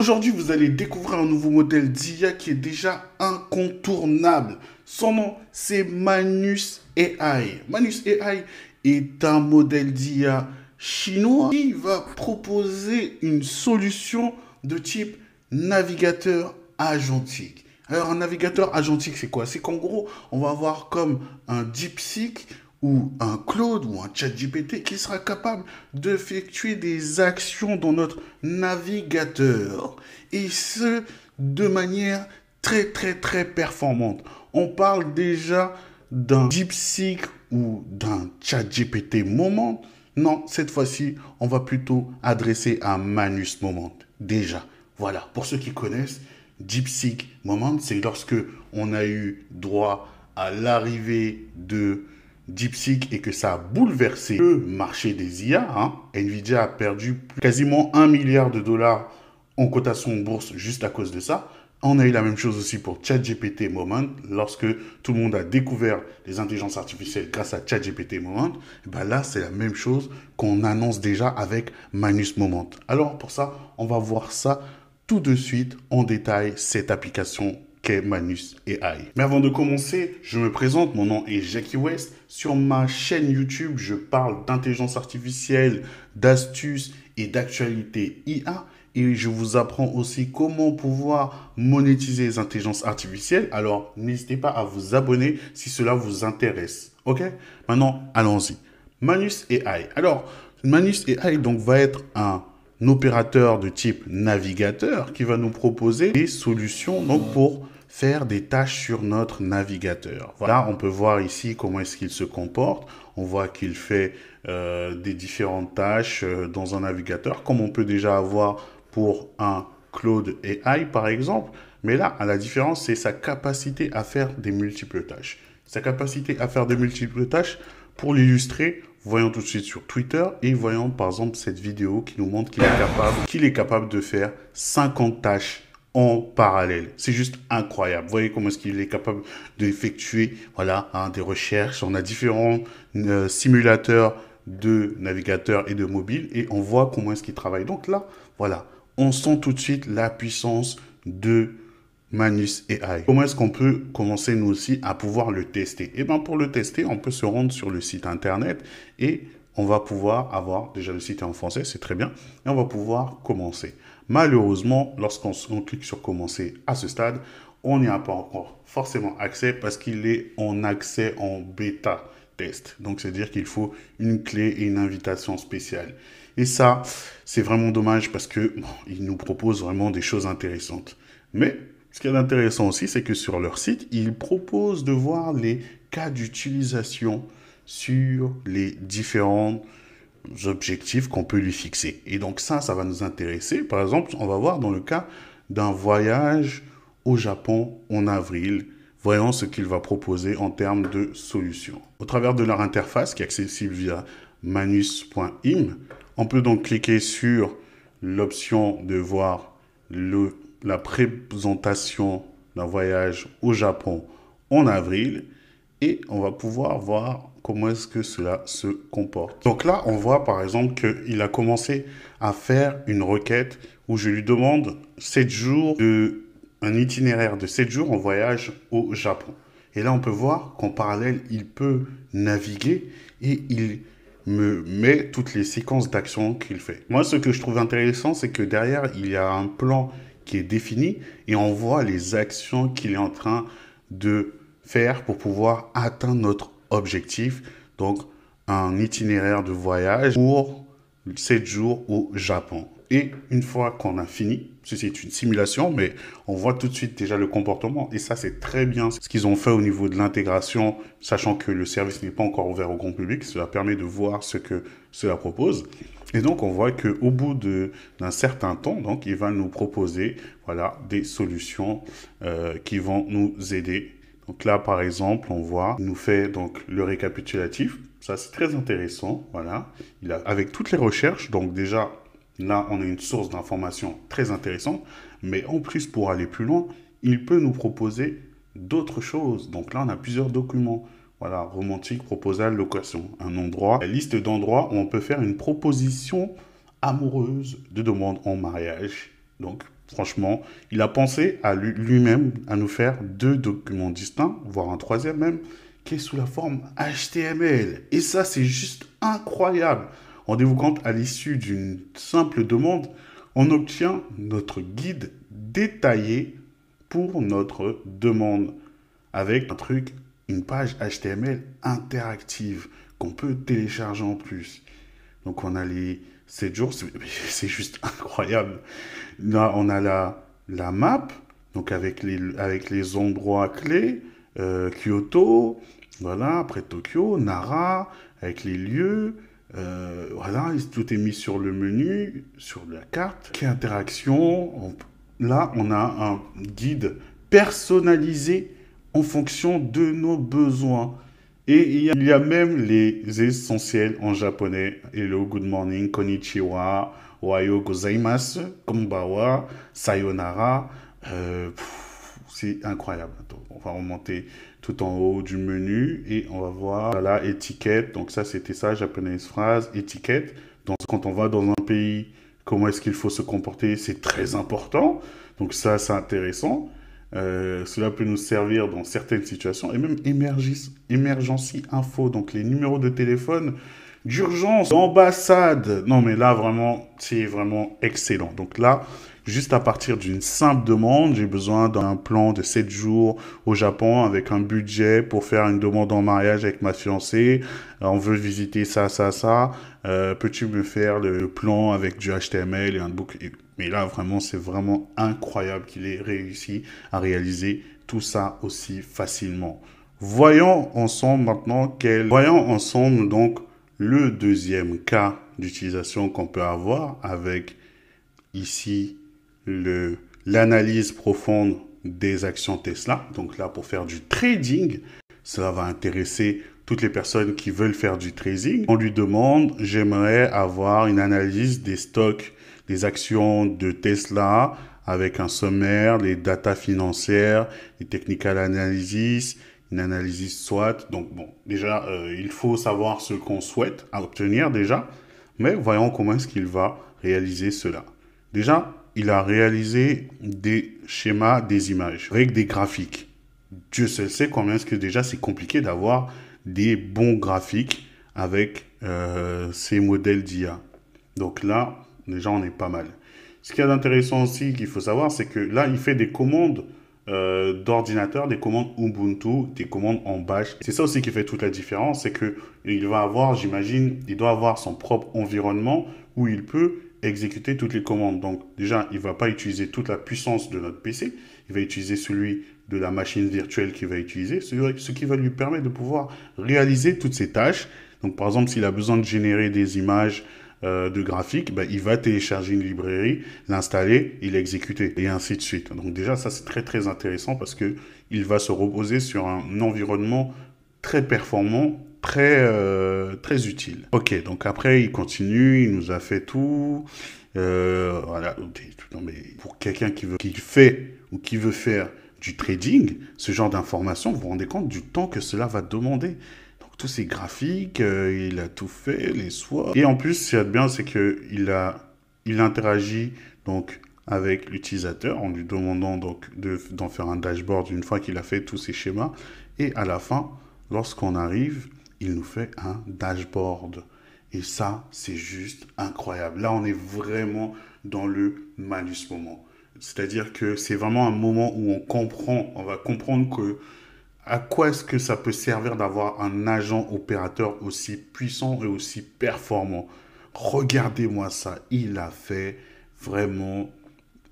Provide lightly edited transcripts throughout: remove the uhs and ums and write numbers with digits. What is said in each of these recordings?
Aujourd'hui, vous allez découvrir un nouveau modèle d'IA qui est déjà incontournable. Son nom, c'est Manus AI. Manus AI est un modèle d'IA chinois qui va proposer une solution de type navigateur agentique. Alors, un navigateur agentique, c'est quoi? C'est qu'en gros, on va avoir comme un DeepSeek ou un Claude ou un ChatGPT qui sera capable d'effectuer des actions dans notre navigateur. Et ce, de manière très performante. On parle déjà d'un DeepSeek ou d'un ChatGPT Moment. Non, cette fois-ci, on va plutôt adresser à Manus Moment. Déjà, voilà, pour ceux qui connaissent, DeepSeek Moment, c'est lorsque on a eu droit à l'arrivée de DeepSeek et que ça a bouleversé le marché des IA. Nvidia a perdu quasiment 1 milliard de dollars en cotation en bourse juste à cause de ça. On a eu la même chose aussi pour ChatGPT Moment. Lorsque tout le monde a découvert les intelligences artificielles grâce à ChatGPT Moment, ben là, c'est la même chose qu'on annonce déjà avec Manus Moment. Alors, pour ça, on va voir ça tout de suite en détail, cette application qu'est Manus AI. Mais avant de commencer, je me présente, mon nom est Jackie West. Sur ma chaîne YouTube, je parle d'intelligence artificielle, d'astuces et d'actualité IA. Et je vous apprends aussi comment pouvoir monétiser les intelligences artificielles. Alors, n'hésitez pas à vous abonner si cela vous intéresse. OK? Maintenant, allons-y. Manus AI. Alors, Manus AI donc, va être un opérateur de type navigateur qui va nous proposer des solutions donc, pour faire des tâches sur notre navigateur. Voilà, on peut voir ici comment est-ce qu'il se comporte. On voit qu'il fait des différentes tâches dans un navigateur, comme on peut déjà avoir pour un Claude AI par exemple. Mais là, la différence, c'est sa capacité à faire des multiples tâches. Sa capacité à faire des multiples tâches, pour l'illustrer, voyons tout de suite sur Twitter et voyons par exemple cette vidéo qui nous montre qu'il est capable de faire 50 tâches en parallèle. C'est juste incroyable. Vous voyez comment est-ce qu'il est capable d'effectuer voilà, des recherches. On a différents simulateurs de navigateurs et de mobiles et on voit comment est-ce qu'il travaille. Donc là, voilà, on sent tout de suite la puissance de Manus AI. Comment est-ce qu'on peut commencer nous aussi à pouvoir le tester? Et bien pour le tester, on peut se rendre sur le site internet et on va pouvoir avoir, déjà le site est en français, c'est très bien, et on va pouvoir commencer. Malheureusement, lorsqu'on clique sur commencer à ce stade, on n'y a pas encore forcément accès parce qu'il est en accès en bêta test. Donc c'est-à-dire qu'il faut une clé et une invitation spéciale. Et ça, c'est vraiment dommage parce que il nous propose vraiment des choses intéressantes. Mais ce qui est intéressant aussi, c'est que sur leur site, ils proposent de voir les cas d'utilisation sur les différents objectifs qu'on peut lui fixer. Et donc ça va nous intéresser. Par exemple, on va voir dans le cas d'un voyage au Japon en avril, voyons ce qu'il va proposer en termes de solutions. Au travers de leur interface qui est accessible via manus.im, on peut donc cliquer sur l'option de voir la présentation d'un voyage au Japon en avril et on va pouvoir voir comment est-ce que cela se comporte. Donc là, on voit par exemple qu'il a commencé à faire une requête où je lui demande 7 jours un itinéraire de 7 jours en voyage au Japon. Et là, on peut voir qu'en parallèle, il peut naviguer et il me met toutes les séquences d'actions qu'il fait. Moi, ce que je trouve intéressant, c'est que derrière, il y a un plan qui est défini et on voit les actions qu'il est en train de faire pour pouvoir atteindre notre objectif. Donc, un itinéraire de voyage pour 7 jours au Japon. Et une fois qu'on a fini, ceci est une simulation, mais on voit tout de suite déjà le comportement. Et ça, c'est très bien ce qu'ils ont fait au niveau de l'intégration, sachant que le service n'est pas encore ouvert au grand public. Cela permet de voir ce que cela propose. Et donc, on voit qu'au bout d'un certain temps, donc, il va nous proposer voilà, des solutions qui vont nous aider. Donc là, par exemple, on voit, il nous fait donc le récapitulatif. Ça, c'est très intéressant. Voilà. Avec toutes les recherches, donc déjà, là, on a une source d'information très intéressante. Mais en plus, pour aller plus loin, il peut nous proposer d'autres choses. Donc là, on a plusieurs documents. Voilà, romantique, proposal, location. Un endroit, la liste d'endroits où on peut faire une proposition amoureuse de demande en mariage. Donc, Franchement, il a pensé à lui-même à nous faire 2 documents distincts, voire un troisième même, qui est sous la forme HTML. Et ça, c'est juste incroyable. Rendez-vous compte, à l'issue d'une simple demande, on obtient notre guide détaillé pour notre demande avec un truc, une page HTML interactive qu'on peut télécharger en plus. Donc on a les 7 jours, c'est juste incroyable. Là, on a la map, donc avec les endroits clés, Kyoto, voilà, après Tokyo, Nara, avec les lieux, voilà, tout est mis sur le menu, sur la carte. Quelle interaction, là, on a un guide personnalisé en fonction de nos besoins. Et il y a même les essentiels en japonais. Hello, good morning, konnichiwa, ohayo gozaimasu, konbawa, sayonara. C'est incroyable. Attends, on va remonter tout en haut du menu et on va voir la étiquette. Donc ça, c'était ça, japonaise phrase, étiquette. Donc quand on va dans un pays, comment est-ce qu'il faut se comporter, c'est très important. Donc ça, c'est intéressant. Cela peut nous servir dans certaines situations et même emergency info, donc les numéros de téléphone d'urgence, d'ambassade. Non, mais là, vraiment, c'est vraiment excellent. Donc là, juste à partir d'une simple demande, j'ai besoin d'un plan de 7 jours au Japon avec un budget pour faire une demande en mariage avec ma fiancée. On veut visiter ça, ça, ça. Peux-tu me faire le plan avec du HTML et un book? Mais là, vraiment, c'est vraiment incroyable qu'il ait réussi à réaliser tout ça aussi facilement. Voyons ensemble maintenant Voyons ensemble donc le deuxième cas d'utilisation qu'on peut avoir avec ici l'analyse profonde des actions Tesla. Donc là, pour faire du trading, cela va intéresser toutes les personnes qui veulent faire du trading. On lui demande, j'aimerais avoir une analyse des stocks, des actions de Tesla avec un sommaire, les datas financières, les technical analysis, une analyse SWOT. Donc bon, déjà, il faut savoir ce qu'on souhaite obtenir déjà, mais voyons comment est-ce qu'il va réaliser cela. Déjà, il a réalisé des schémas, des images avec des graphiques. Dieu seul sait combien est-ce que déjà c'est compliqué d'avoir des bons graphiques avec ces modèles d'IA. Donc là, déjà, on est pas mal. Ce qu'il y a d'intéressant aussi qu'il faut savoir, c'est que là, il fait des commandes d'ordinateur, des commandes Ubuntu, des commandes en Bash. C'est ça aussi qui fait toute la différence, c'est que il va avoir, j'imagine, il doit avoir son propre environnement où il peut exécuter toutes les commandes. Donc déjà, il ne va pas utiliser toute la puissance de notre PC, il va utiliser celui de la machine virtuelle qu'il va utiliser, ce qui va lui permettre de pouvoir réaliser toutes ces tâches. Donc par exemple, s'il a besoin de générer des images de graphiques, ben, il va télécharger une librairie, l'installer et l'exécuter, et ainsi de suite. Donc déjà, ça c'est très très intéressant parce qu'il va se reposer sur un environnement très performant, très utile. Ok, donc après, il continue, il nous a fait tout. Voilà. Non, mais pour quelqu'un qui fait ou qui veut faire du trading, ce genre d'informations, vous vous rendez compte du temps que cela va demander. Donc tous ces graphiques, il a tout fait, les SWOT. Et en plus, ce qu'il y a de bien, c'est qu'il interagit donc avec l'utilisateur en lui demandant donc d'en faire un dashboard une fois qu'il a fait tous ces schémas. Et à la fin, lorsqu'on arrive, il nous fait un dashboard. Et ça, c'est juste incroyable. Là, on est vraiment dans le malus moment. C'est-à-dire que c'est vraiment un moment où on va comprendre que à quoi est-ce que ça peut servir d'avoir un agent opérateur aussi puissant et aussi performant. Regardez-moi ça, il a fait vraiment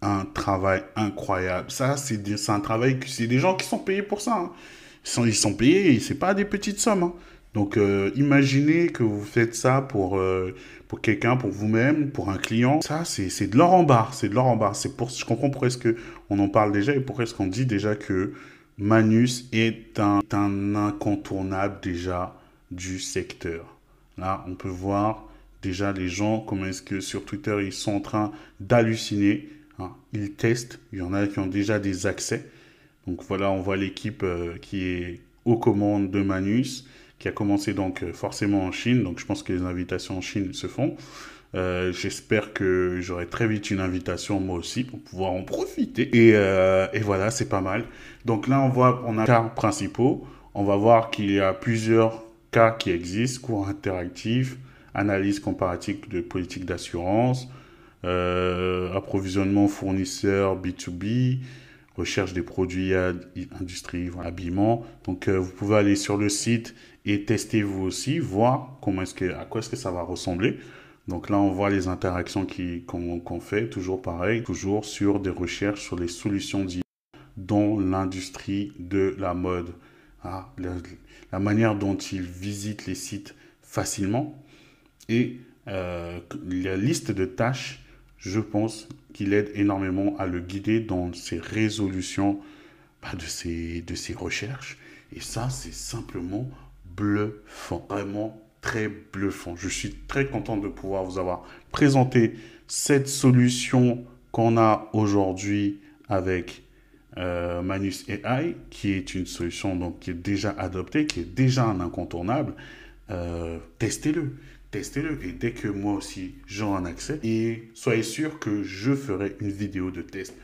un travail incroyable. Ça, c'est un travail, c'est des gens qui sont payés pour ça. Hein. Ils sont payés, et c'est pas des petites sommes. Hein. Donc, imaginez que vous faites ça pour quelqu'un, pour vous-même, pour un client. Ça, c'est de l'or en barre. C'est de l'or en barre. Je comprends pourquoi est-ce qu'on en parle déjà et pourquoi est-ce qu'on dit déjà que Manus est un incontournable déjà du secteur. Là, on peut voir déjà les gens, comment est-ce que sur Twitter, ils sont en train d'halluciner. Hein. Ils testent. Il y en a qui ont déjà des accès. Donc voilà, on voit l'équipe qui est aux commandes de Manus, qui a commencé donc forcément en Chine. Donc je pense que les invitations en Chine se font. J'espère que j'aurai très vite une invitation moi aussi pour pouvoir en profiter. Et voilà, c'est pas mal. Donc là, on a cas principaux. On va voir qu'il y a plusieurs cas qui existent, cours interactifs, analyse comparative de politique d'assurance, approvisionnement fournisseur B2B, recherche des produits industrie, voilà, habillement. Donc vous pouvez aller sur le site et tester vous aussi, voir à quoi est-ce que ça va ressembler. Donc là, on voit les interactions qu'on fait, toujours pareil, toujours sur des recherches sur les solutions dans l'industrie de la mode. Ah, la manière dont ils visitent les sites facilement et la liste de tâches, je pense qu'il aide énormément à le guider dans ses résolutions de ses recherches. Et ça, c'est simplement bluffant. Vraiment très bluffant. Je suis très content de pouvoir vous avoir présenté cette solution qu'on a aujourd'hui avec Manus AI, qui est une solution donc, qui est déjà adoptée, qui est déjà un incontournable. Testez-le. Testez-le. Et dès que moi aussi j'aurai un accès, et soyez sûr que je ferai une vidéo de test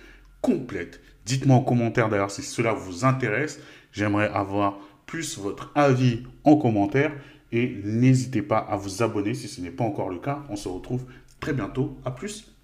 complète. Dites-moi en commentaire d'ailleurs si cela vous intéresse. J'aimerais avoir plus votre avis en commentaire. Et n'hésitez pas à vous abonner si ce n'est pas encore le cas. On se retrouve très bientôt. À plus.